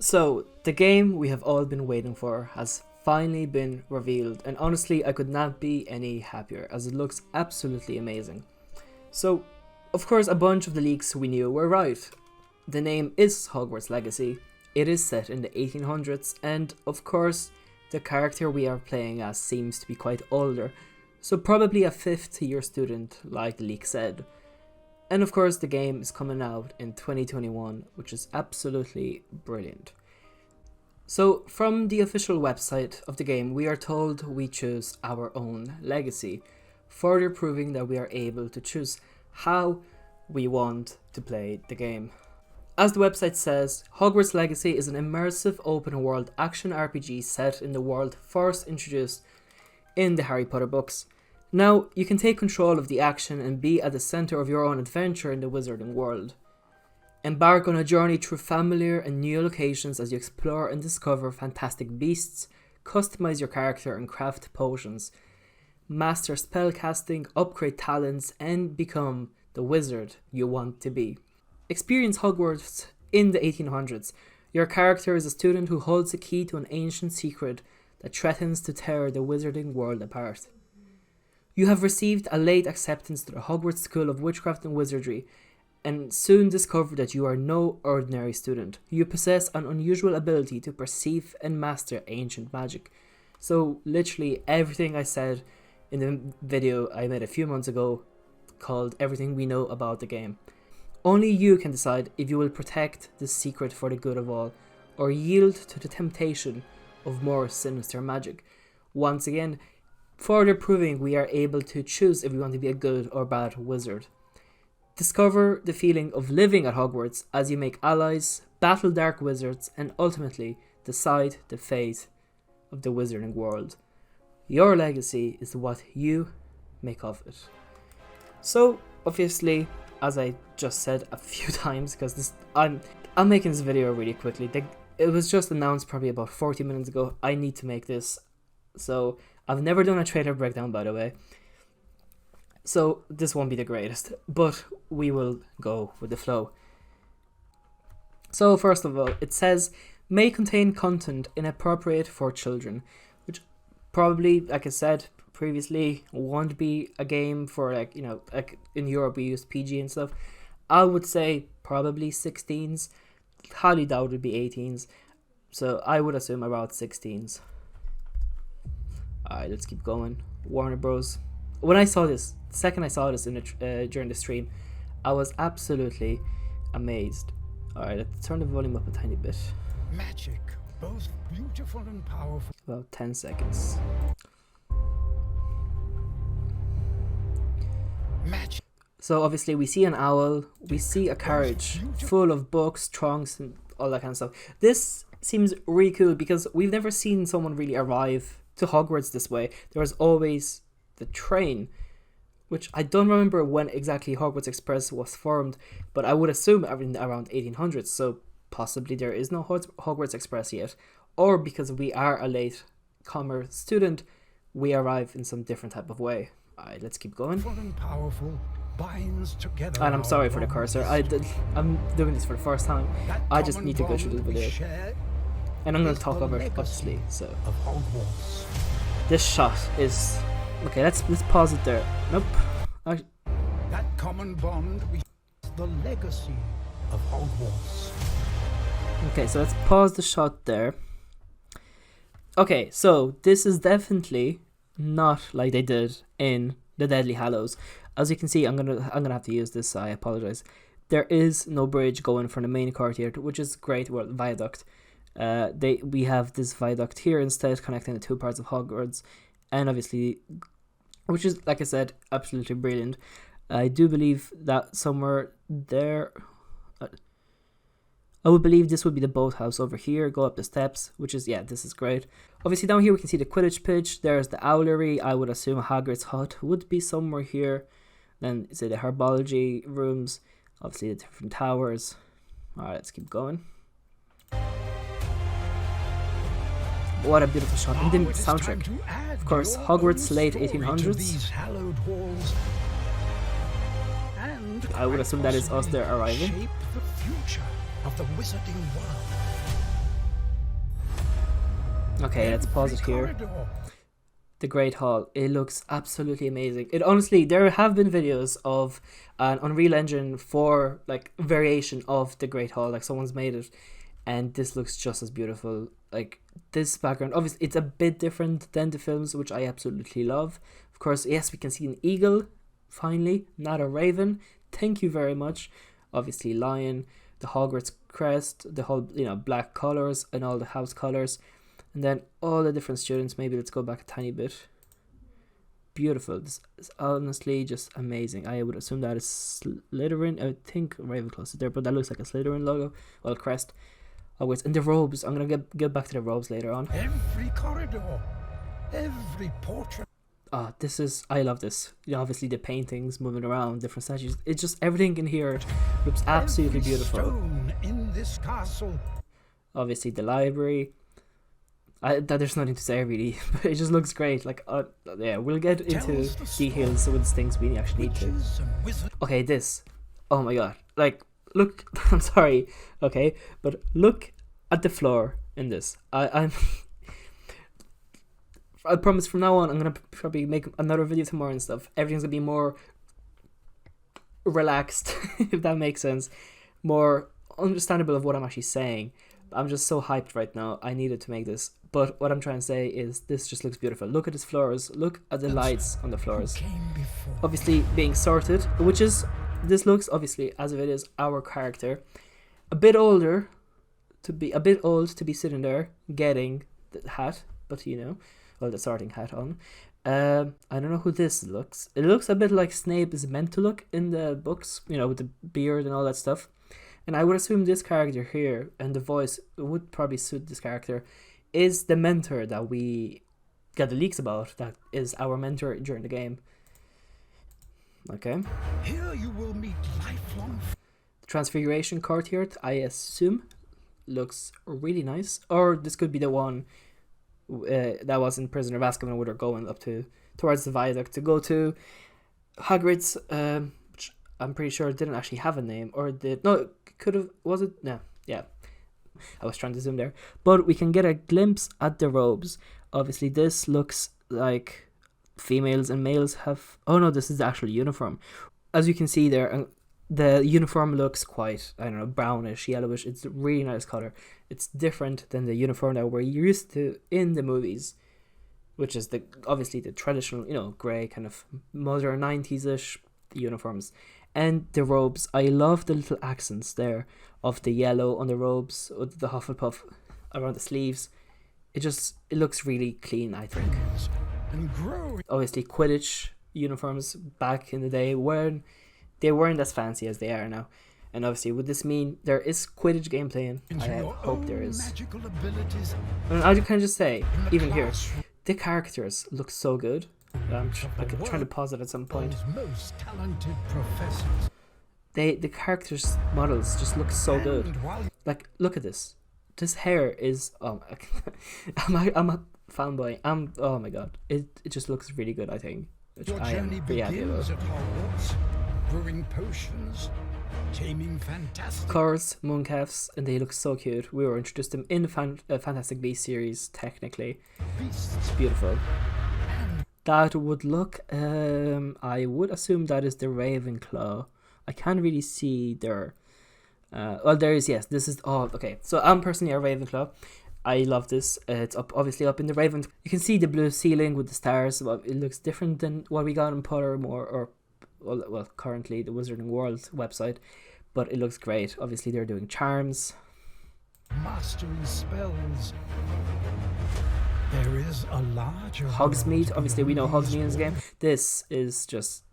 So, the game we have all been waiting for has finally been revealed, and honestly I could not be any happier as it looks absolutely amazing. So, of course a bunch of the leaks we knew were right. The name is Hogwarts Legacy, it is set in the 1800s, and of course the character we are playing as seems to be quite older, so probably a 5th year student like the leak said. And of course the game is coming out in 2021, which is absolutely brilliant. So from the official website of the game we are told we choose our own legacy, further proving that we are able to choose how we want to play the game. As the website says, Hogwarts Legacy is an immersive open world action RPG set in the world first introduced in the Harry Potter books. Now, you can take control of the action and be at the centre of your own adventure in the wizarding world. Embark on a journey through familiar and new locations as you explore and discover fantastic beasts, customise your character and craft potions, master spellcasting, upgrade talents, and become the wizard you want to be. Experience Hogwarts in the 1800s. Your character is a student who holds the key to an ancient secret that threatens to tear the wizarding world apart. You have received a late acceptance to the Hogwarts School of Witchcraft and Wizardry, and soon discover that you are no ordinary student. You possess an unusual ability to perceive and master ancient magic. So literally everything I said in the video I made a few months ago called Everything We Know About the Game. Only you can decide if you will protect this secret for the good of all, or yield to the temptation of more sinister magic. Once again, further proving we are able to choose if we want to be a good or bad wizard. Discover the feeling of living at Hogwarts as you make allies, battle dark wizards, and ultimately decide the fate of the wizarding world. Your legacy is what you make of it. So, obviously, as I just said a few times, because I'm making this video really quickly. It was just announced probably about 40 minutes ago. I need to make this. So, I've never done a trailer breakdown, by the way. So, this won't be the greatest, but we will go with the flow. So, first of all, it says, may contain content inappropriate for children, which probably, like I said previously, won't be a game for like in Europe we use PG and stuff. I would say probably 16s, highly doubt it would be 18s, so I would assume about 16s. Alright, let's keep going. Warner Bros. When I saw this, the second I saw this during the stream, I was absolutely amazed. Alright, let's turn the volume up a tiny bit. Magic, both beautiful and powerful. About 10 seconds. Magic. So obviously we see an owl, we see a carriage full of books, trunks, and all that kind of stuff. This seems really cool because we've never seen someone really arrive to Hogwarts this way. There was always the train, which I don't remember when exactly Hogwarts Express was formed, but I would assume around 1800s, so possibly there is no Hogwarts Express yet. Or because we are a late comer student, we arrive in some different type of way. Alright, let's keep going. Powerful binds together. And I'm sorry for the cursor. I'm doing this for the first time. I just need to go through the video. And I'm going to talk over it, obviously. So this shot is okay. Let's pause it there. Nope. That common bond is the legacy of Hogwarts. Okay, so let's pause the shot there. Okay, so this is definitely not like they did in the Deadly Hallows. As you can see, I'm gonna have to use this. I apologize. There is no bridge going from the main courtyard, which is great. Well, viaduct. We have this viaduct here instead, connecting the two parts of Hogwarts, and obviously, which is, like I said, absolutely brilliant. I do believe that somewhere there, I would believe this would be the boathouse over here. Go up the steps, which is, yeah, this is great. Obviously down here we can see the Quidditch pitch. There's the owlery. I would assume Hagrid's hut would be somewhere here. Then say the herbology rooms. Obviously the different towers. Alright, let's keep going. What a beautiful shot. And then the soundtrack. Of course, Hogwarts late 1800s. I would assume that is us there arriving. Shape the future of the wizarding world. Okay, let's pause it Every here. corridor. The Great Hall. It looks absolutely amazing. It honestly, there have been videos of an Unreal Engine 4 like variation of the Great Hall, like someone's made it, and this looks just as beautiful. Like this background, obviously, it's a bit different than the films, which I absolutely love. Of course, yes, we can see an eagle, finally, not a raven. Thank you very much. Obviously, lion, the Hogwarts crest, the whole black colors and all the house colors. And then all the different students. Maybe let's go back a tiny bit. Beautiful. This is honestly just amazing. I would assume that is Slytherin. I think Ravenclaw is there, but that looks like a Slytherin logo. Well, crest. Oh, wait, and the robes. I'm gonna get back to the robes later on. Every corridor. Every portrait. This is. I love this. Obviously the paintings moving around, different statues. It's just everything in here looks absolutely Every beautiful. stone in this castle. Obviously the library. There's nothing to say really, but it just looks great. Like, yeah, we'll get into details with things we actually need to. Witches and wizards. Okay, this. Oh my god. Like, look. I'm sorry. Okay, but look at the floor in this. I promise from now on, I'm gonna probably make another video tomorrow and stuff. Everything's gonna be more relaxed, if that makes sense. More understandable of what I'm actually saying. I'm just so hyped right now. I needed to make this. But what I'm trying to say is this just looks beautiful. Look at these floors. Look at the lights on the floors. Came before. Obviously being sorted, which is, this looks obviously as if it is our character. A bit older, to be a bit old to be sitting there getting the hat, but well, the sorting hat on. I don't know who this looks. It looks a bit like Snape is meant to look in the books, with the beard and all that stuff. And I would assume this character here, and the voice would probably suit this character, is the mentor that we got the leaks about, that is our mentor during the game. Okay. Here you will meet lifelong. The Transfiguration Courtyard, I assume, looks really nice. Or this could be the one that was in Prisoner of Azkaban, where they're going up towards the viaduct to go to Hagrid's, which I'm pretty sure didn't actually have a name, or did. No, it could have. Was it? No. Yeah. I was trying to zoom there. But we can get a glimpse at the robes. Obviously, this looks like females and males have... Oh no, this is the actual uniform. As you can see there, the uniform looks quite, I don't know, brownish, yellowish. It's a really nice color. It's different than the uniform that we're used to in the movies, which is obviously the traditional, grey kind of modern 90s-ish uniforms. And the robes, I love the little accents there of the yellow on the robes, with the Hufflepuff around the sleeves. It looks really clean, I think. And grow. Obviously, Quidditch uniforms back in the day they weren't as fancy as they are now. And obviously, would this mean there is Quidditch gameplay? I hope there is. Magical abilities. And I can just say, even here, the characters look so good. I'm trying to pause it at some point. Most talented professors. The characters models just look so good. Like, look at this. This hair is I'm a fanboy. Oh my god. It just looks really good, I think. Which Your I am journey pretty happy begins about. at Hogwarts, brewing potions, taming fantastic. Cars, mooncalves, and they look so cute. We were introduced to them in the Fantastic Beasts series, technically. Beasts. It's beautiful. That would look, I would assume that is the Ravenclaw. I can't really see their, well, there is, yes, this is, okay. So I'm personally a Ravenclaw. I love this. It's obviously up in the Raven. You can see the blue ceiling with the stars. Well, it looks different than what we got in Pottermore, or, well, currently the Wizarding World website. But it looks great. Obviously, they're doing charms. Mastering spells. There is a larger Hogsmeade, obviously we know Hogsmeade in this game. This is just...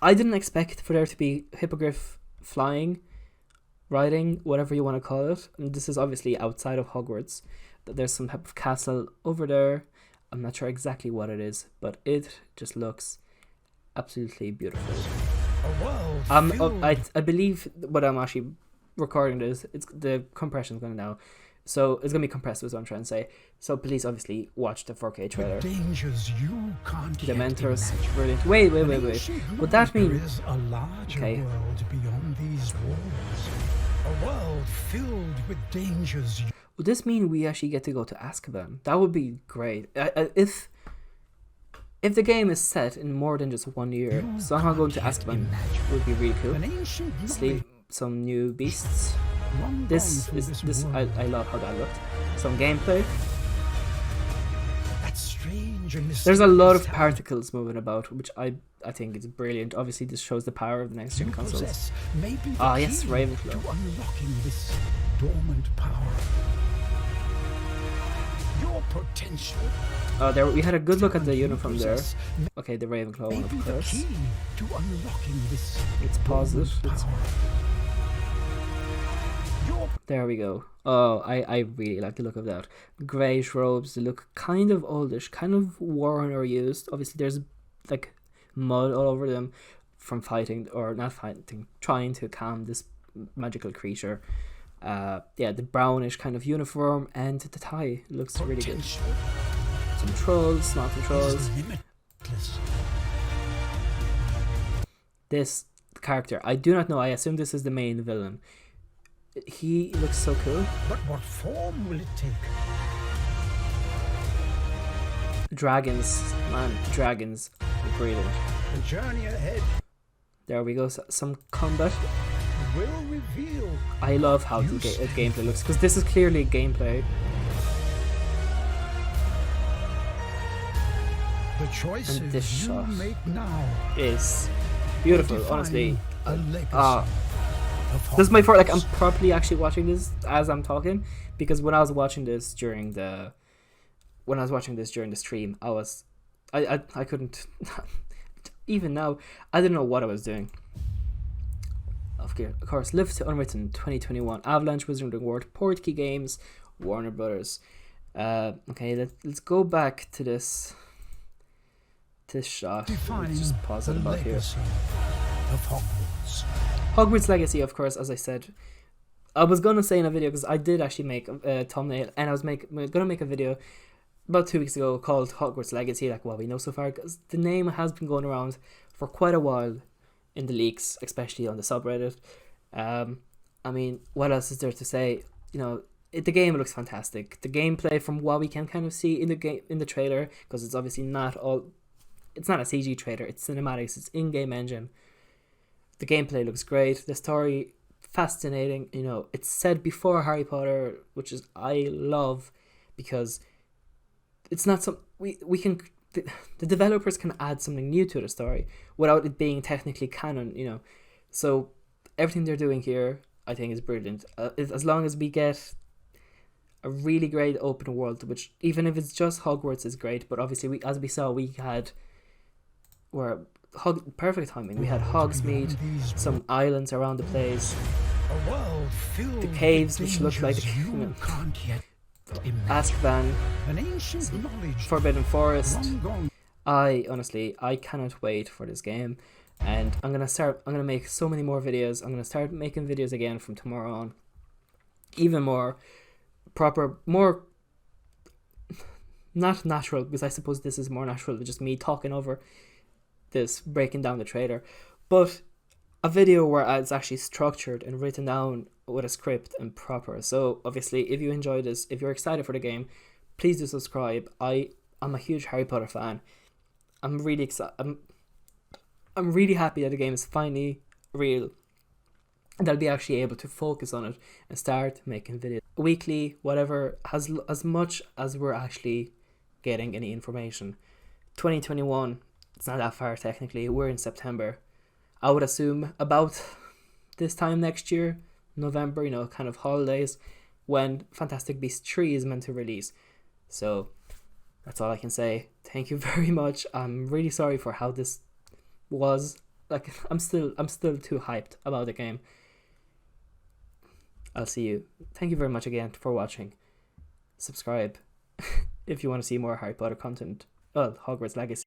I didn't expect for there to be hippogriff flying, riding, whatever you want to call it. And this is obviously outside of Hogwarts. There's some type of castle over there. I'm not sure exactly what it is, but it just looks absolutely beautiful. A world I believe what I'm actually recording this, it's the compression's going now. So it's going to be compressed, is what I'm trying to say. So please, obviously, watch the 4K trailer. dangers you can't The yet mentors, imagine. brilliant. Wait. Would that mean... There is a larger Okay. world beyond these walls. A world filled with dangers. would this mean we actually get to go to Azkaban? That would be great. If the game is set in more than just 1 year, somehow going to Azkaban would be really cool. Sleep some new beasts. I love how that looked. Some gameplay. There's a lot of particles moving about, which I think is brilliant. Obviously, this shows the power of the next gen consoles. Ah, yes, Ravenclaw. To unlocking this dormant power. Your potential. Oh, there we had a good look at the uniform there. Okay, the Ravenclaw one, of course. To unlocking this Let's pause it. There we go. Oh, I really like the look of that. Greyish robes, they look kind of oldish, kind of worn or used. Obviously, there's like mud all over them from fighting, or not fighting, trying to calm this magical creature. Yeah, the brownish kind of uniform and the tie looks really good. Some trolls, small trolls. This character, I do not know. I assume this is the main villain. He looks so cool. But what form will it take? Dragons, man, dragons, brilliant. The journey ahead. There we go. Some combat. Will reveal. I love how the gameplay looks, because this is clearly gameplay. The choices And this you shot make now is beautiful, honestly. a legacy. This is my first, like, I'm properly actually watching this as I'm talking, because when I was watching this during the stream, I couldn't even now, I didn't know what I was doing. Of course, Live to Unwritten 2021, Avalanche, Wizarding World, Portkey Games, Warner Brothers. Okay, let's go back to this shot. Let's just pause it about here. Of Hogwarts. Hogwarts Legacy, of course, as I said. I was gonna say in a video, because I did actually make a thumbnail, and I was gonna make a video about 2 weeks ago called Hogwarts Legacy, like what we know so far, because the name has been going around for quite a while in the leaks, especially on the subreddit. I mean, what else is there to say? You know, the game looks fantastic. The gameplay, from what we can kind of see in the trailer, because it's obviously it's not a CG trailer, it's cinematics, it's in-game engine. The gameplay looks great. The story, fascinating. You know, it's said before Harry Potter, which is I love, because it's not some we can the developers can add something new to the story without it being technically canon. You know, so everything they're doing here, I think, is brilliant. As long as we get a really great open world, which even if it's just Hogwarts is great, but obviously as we saw, we had perfect timing. We had Hogsmeade, some islands around the place, A world filled the caves, with which look like dangers you can't yet imagine. Azkaban, An ancient knowledge Forbidden Forest. long gone. I cannot wait for this game, and I'm gonna make so many more videos. I'm gonna start making videos again from tomorrow on, even more proper, more not natural, because I suppose this is more natural than just me talking over this, breaking down the trailer, but a video where it's actually structured and written down with a script and proper. So obviously, if you enjoy this, if you're excited for the game, please do subscribe. I'm a huge Harry Potter fan. I'm really excited. I'm really happy that the game is finally real, and I'll be actually able to focus on it and start making videos weekly, whatever, as much as we're actually getting any information. 2021, it's not that far technically. We're in September. I would assume about this time next year, November, you know, kind of holidays, when Fantastic Beasts 3 is meant to release. So that's all I can say. Thank you very much. I'm really sorry for how this was. Like, I'm still too hyped about the game. I'll see you. Thank you very much again for watching. Subscribe if you want to see more Harry Potter content. Well, Hogwarts Legacy.